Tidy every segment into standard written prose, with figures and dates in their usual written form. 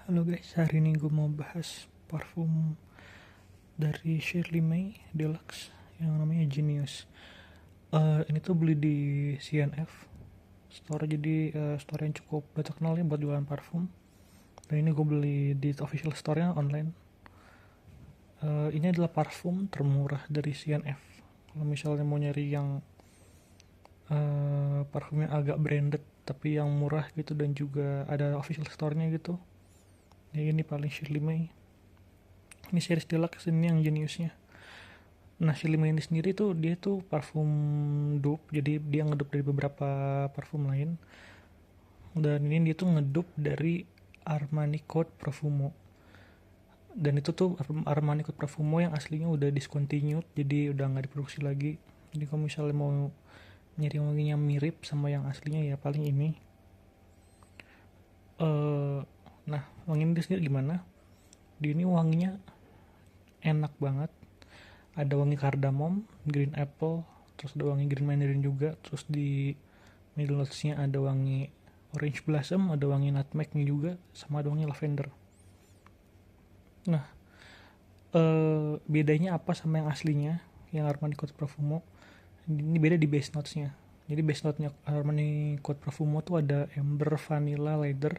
Halo guys, hari ini gue mau bahas parfum dari Shirley May Deluxe yang namanya Genius. Ini tuh beli di CNF store, jadi store yang cukup terkenal ya buat jualan parfum. Dan ini gue beli di official store-nya online. Ini adalah parfum termurah dari CNF. Kalau misalnya mau nyari yang parfum yang agak branded tapi yang murah gitu dan juga ada official store-nya gitu, ya ini paling Shirley May. Ini series deluxe ini yang Geniusnya. Nah, si Lima ini sendiri tuh dia tuh parfum dupe, jadi dia ngedupe dari beberapa parfum lain. Dan ini dia tuh ngedupe dari Armani Code Profumo. Dan itu tuh Armani Code Profumo yang aslinya udah discontinued, jadi udah nggak diproduksi lagi. Jadi kalau misalnya mau nyari wanginya mirip sama yang aslinya ya paling ini. Nah, wangi ini sendiri gimana? Dia ini wanginya enak banget. Ada wangi cardamom, green apple, terus ada wangi green mandarin juga, terus di middle notes-nya ada wangi orange blossom, ada wangi nutmeg-nya juga, sama ada wangi lavender. Nah, bedanya apa sama yang aslinya, yang Armani Code Profumo? Ini beda di base notes-nya. Jadi base note-nya Armani Code Profumo tuh ada amber, vanilla, leather.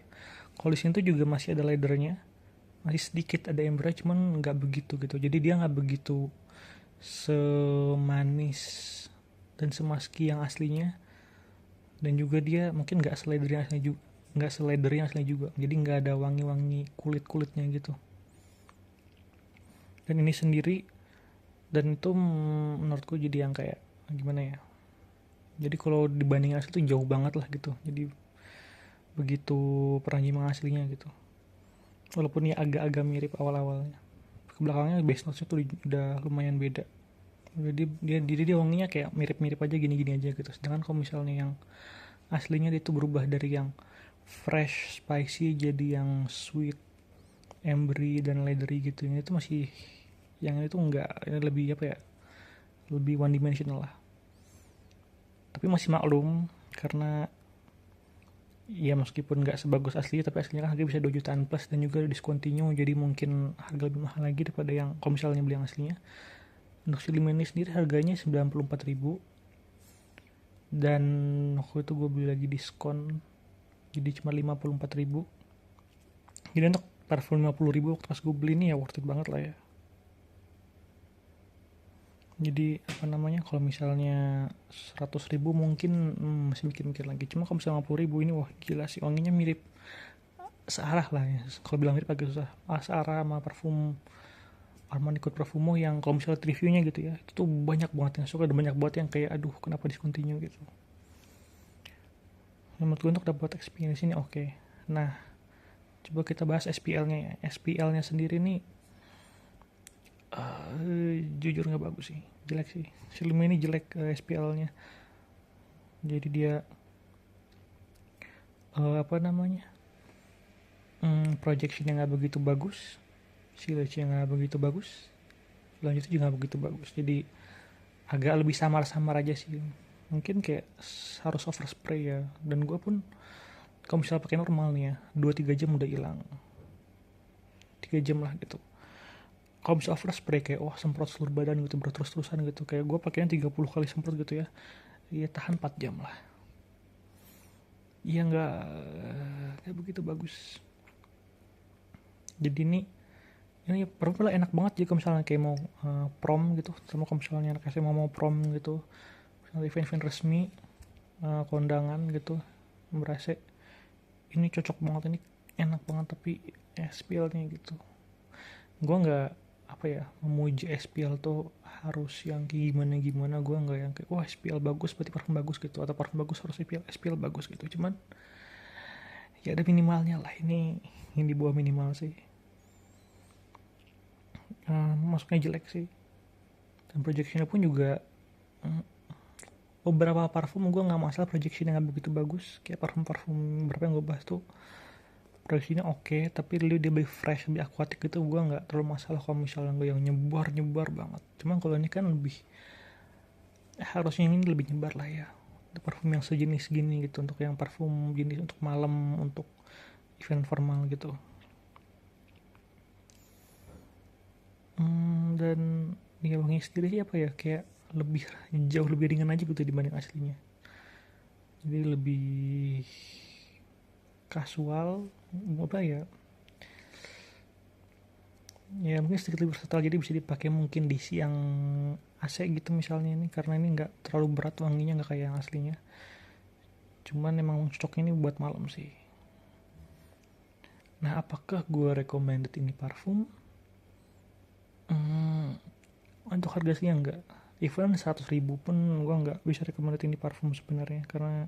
Kalau di sini tuh juga masih ada leathernya, masih sedikit ada ambernya, cuman nggak begitu gitu. Jadi dia nggak begitu semanis dan semaski yang aslinya, dan juga dia mungkin nggak seleder yang aslinya juga, nggak seleder yang aslinya juga, jadi nggak ada wangi-wangi kulit-kulitnya gitu. Dan ini sendiri, dan itu menurutku jadi yang kayak gimana ya, jadi kalau dibandingin asli tuh jauh banget lah gitu, jadi begitu peranjiman aslinya gitu, walaupun ya agak-agak mirip awal-awalnya. Ke belakangnya base notes tuh udah lumayan beda, jadi dia wanginya kayak mirip-mirip aja, gini-gini aja gitu. Sedangkan kalau misalnya yang aslinya dia tuh berubah dari yang fresh spicy jadi yang sweet ambery dan leathery gitu. Ini tuh masih, yang itu enggak, lebih apa ya, lebih one dimensional lah. Tapi masih maklum karena ya meskipun nggak sebagus asli, tapi aslinya kan harga bisa 2 jutaan plus dan juga discontinue, jadi mungkin harga lebih mahal lagi daripada yang kalau misalnya beli yang aslinya. Untuk si ini sendiri harganya 94.000, dan waktu itu gue beli lagi diskon jadi cuma 54.000. Jadi untuk parfum 50.000 waktu pas gue beli ini ya worth it banget lah ya. Jadi apa namanya, kalau misalnya 100.000 mungkin masih mikir-mikir lagi, cuma kalau misalnya 50.000 ini wah gila sih, wanginya mirip, searah lah ya. Kalau bilang mirip agak susah, searah sama parfum Armani Code Profumo yang kalau misalnya reviewnya gitu ya, itu tuh banyak banget yang suka dan banyak banget yang kayak aduh kenapa discontinue gitu. Menurut gue untuk dapat experience ini oke. Nah, coba kita bahas SPL-nya ya. SPL-nya sendiri nih jujur nggak bagus sih, jelek sih. Silum ini jelek SPL-nya. Jadi dia apa namanya, projection yang nggak begitu bagus, silage yang nggak begitu bagus, selanjutnya juga nggak begitu bagus. Jadi agak lebih samar-samar aja sih. Mungkin kayak harus overspray ya. Dan gue pun kalau misalnya pakai normal nih ya, 2-3 jam udah hilang, 3 jam lah gitu. Kalau bisa overspray kayak wah semprot seluruh badan gitu berterus-terusan gitu, kayak gue pakainya 30 kali semprot gitu ya, ya tahan 4 jam lah. Iya nggak kayak begitu bagus. Jadi ini perempuan enak banget jika misalnya kayak mau prom gitu, sama kalau misalnya anak SMA mau prom gitu, misalnya event-event resmi, kondangan gitu, berasa ini cocok banget, ini enak banget. Tapi SPL-nya gitu, gue nggak apa ya memuji SPL tuh harus yang kayak gimana gimana. Gue nggak yang kayak wah SPL bagus berarti parfum bagus gitu, atau parfum bagus harus SPL bagus gitu. Cuman ya ada minimalnya lah, ini di bawah minimal sih. Masuknya jelek sih. Dan projectionnya pun juga beberapa parfum gue nggak masalah projectionnya nggak begitu bagus, kayak parfum berapa yang gue bahas tuh projectionnya oke, tapi dia lebih fresh, lebih aquatic gitu, gue nggak terlalu masalah kalau misalnya gue yang nyebar banget. Cuman kalau ini kan lebih, harusnya ini lebih nyebar lah ya, parfum yang sejenis gini gitu, untuk yang parfum jenis untuk malam, untuk event formal gitu. Dan ya wangi sendiri sih apa ya, kayak lebih jauh lebih ringan aja gitu dibanding aslinya, jadi lebih kasual, apa ya, ya mungkin sedikit lebih versatile, jadi bisa dipakai mungkin di siang AC gitu misalnya ini, karena ini nggak terlalu berat wanginya, nggak kayak yang aslinya, cuman emang stoknya ini buat malam sih. Nah, apakah gue recommended ini parfum? Untuk harga sih enggak, even 100.000 pun gue nggak bisa recommended ini parfum sebenarnya, karena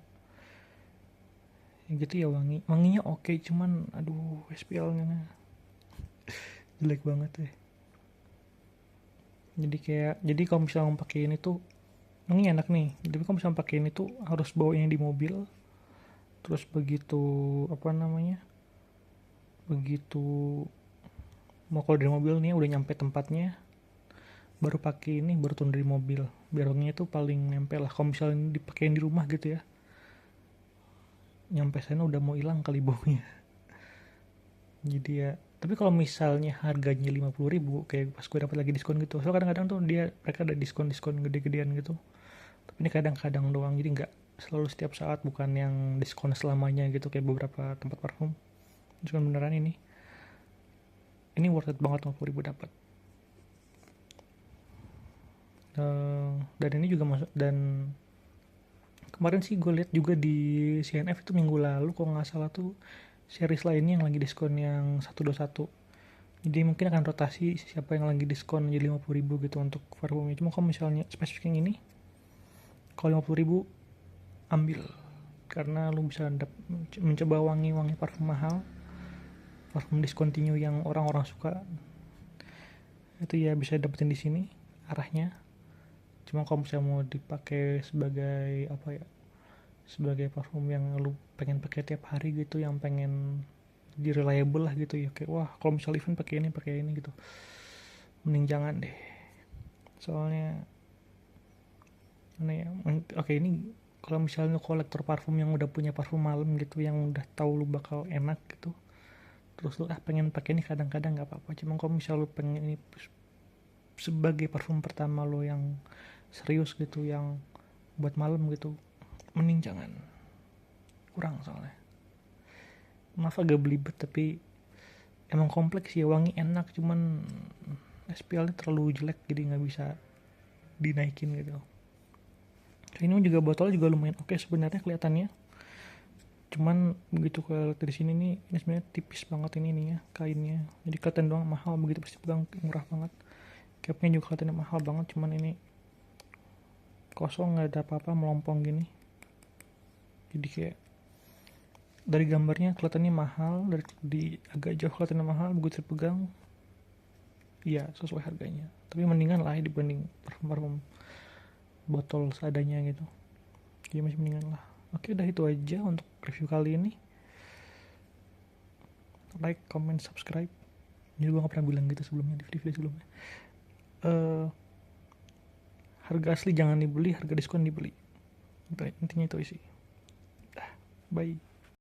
ya gitu ya, wanginya oke, cuman aduh SPL-nya jelek banget deh. Jadi kalau misalnya pakai ini tuh ini enak nih, tapi kalau misalnya pakai ini tuh harus bawa ini di mobil, terus begitu apa namanya, begitu mau keluar dari mobil nih udah nyampe tempatnya, baru pakai ini, baru turun dari mobil, biar wanginya tuh paling nempel lah. Kalau misalnya dipakein di rumah gitu ya, nyampe sana udah mau hilang kali baunya. Jadi ya, tapi kalau misalnya harganya 50.000 kayak pas gue dapat lagi diskon gitu, soalnya kadang-kadang tuh mereka ada diskon gede-gedean gitu, tapi ini kadang-kadang doang, jadi nggak selalu setiap saat, bukan yang diskon selamanya gitu kayak beberapa tempat parfum. Diskon beneran ini worth it banget, 50.000 dapat. Dan ini juga masuk, dan kemarin sih gue lihat juga di CNF itu minggu lalu kalau nggak salah tuh series lainnya yang lagi diskon yang 121, jadi mungkin akan rotasi siapa yang lagi diskon jadi 50.000 gitu untuk parfumnya. Cuma kalau misalnya spesifik yang ini, kalau 50.000 ambil, karena lu bisa mencoba wangi parfum mahal, parfum discontinue yang orang-orang suka, itu ya bisa dapetin di sini arahnya. Cuma kalau misalnya mau dipakai sebagai apa ya, sebagai parfum yang lu pengen pakai tiap hari gitu, yang pengen di reliable lah gitu ya, kayak wah kalau misalnya event pakai ini gitu, mending jangan deh. Soalnya oke, ini kalau misalnya kolektor parfum yang udah punya parfum malam gitu, yang udah tahu lu bakal enak gitu, terus lu pengen pakai ini kadang-kadang nggak apa-apa. Cuma kalau misalnya lu pengen ini sebagai parfum pertama lo yang serius gitu, yang buat malam gitu, mending jangan. Kurang soalnya, maaf agak belibet, tapi emang kompleks ya, wangi enak, cuman SPL-nya terlalu jelek, jadi nggak bisa dinaikin gitu. Ini juga botolnya juga lumayan oke sebenarnya kelihatannya, cuman begitu kalau dari sini nih, ini sebenarnya tipis banget ini nih ya kainnya, jadi kelihatan doang mahal, begitu pasti pegang murah banget. Capnya juga kelihatannya mahal banget, cuman ini kosong, nggak ada apa-apa, melompong gini, jadi kayak dari gambarnya kelihatannya mahal, dari di agak jauh kelihatannya mahal, begitu dipegang iya sesuai harganya, tapi mendingan lah ya dibanding parfum-parfum botol seadanya gitu, jadi masih mendingan lah. Oke, udah itu aja untuk review kali ini. Like, comment, subscribe. Ini gue gak pernah bilang gitu sebelumnya di video sebelumnya. Harga asli jangan dibeli, harga diskon dibeli. Intinya itu isi. Bye.